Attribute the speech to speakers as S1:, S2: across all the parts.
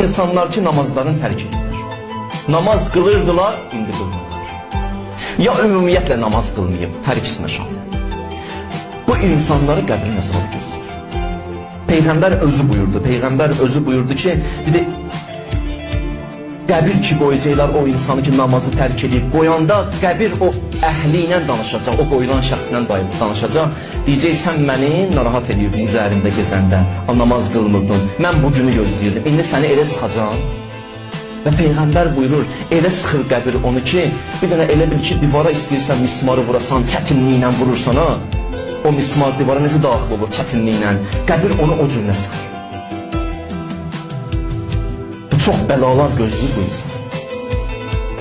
S1: insanlar ki namazlarını tərk edirlər. Namaz qılırdılar, indi qılmırlar. Ya ümumiyyətlə namaz qılmayıb, hər ikisinə şamil. Bu insanları qəbrin əzabı gözləyir. Peyğəmbər özü buyurdu ki, dedi, qəbir ki qoyacaqlar o insanı ki namazı tərk edib, qoyanda qəbir o əhli ilə danışacaq, o qoyulan şəxslə danışacaq. Deyəcək, sən məni narahat edirdin üzərində gezəndə, namaz qılmırdın, mən bu günü gözləyirdim, indi səni elə sıxacaq. Və Peyğəmbər buyurur, elə sıxır qəbir onu ki, bir dənə elə bil ki, divara istəyirsən mismarı vurasan, çətinliklə vurursan, o mismar divara necə daxil olur çətinliklə, qəbir onu o cürlə sıxır. Çox bəlalar gözləyir bu insan.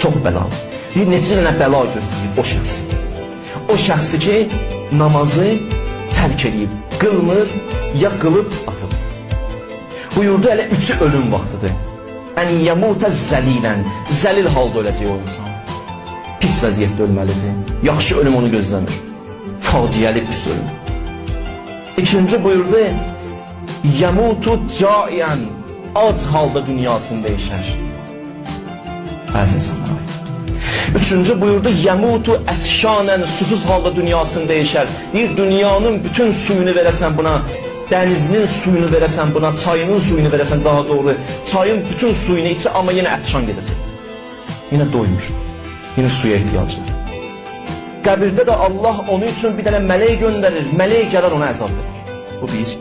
S1: Çox bəlalar. Neçə dənə bəla gözləyir o şəxsi. O şəxsi ki, namazı tərk edib, qılmır, ya qılıb atıb. Buyurdu, elə 3-ü ölüm vaxtıdır. Ən yəmutə zəlilən, zəlil halda öləcək o insan. Pis vəziyyətdə ölməlidir. Yaxşı ölüm onu gözləmir. Faciəli pis ölüm. İkinci buyurdu, yəmutu caiyən, ac halda dünyasını dəyişər. Bəzi insanlara aid. Üçüncü buyurdu, yəmutu ətşanən, susuz halda dünyasını dəyişər. Deyir, dünyanın bütün suyunu verəsən buna, dənizinin suyunu verəsən buna, çayının suyunu verəsən daha doğru, çayın bütün suyunu içə, amma yenə ətşan gedəcək. Yenə doymur, yenə suya ihtiyacı var. Qəbirdə də Allah onun üçün bir dənə mələk göndərir, mələk gələr ona əzab verir. Bu bir.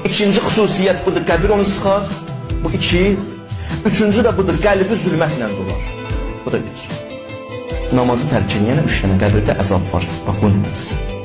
S1: İkinci xüsusiyyət budur, qəbir onu sıxar, bu 2. Üçüncü də budur, qəlbi zülmətlə dolar. Bu da 3. Namazı tərk edənə 3 dənə qəbirdə əzab var. Bax, bunu dedim sizə.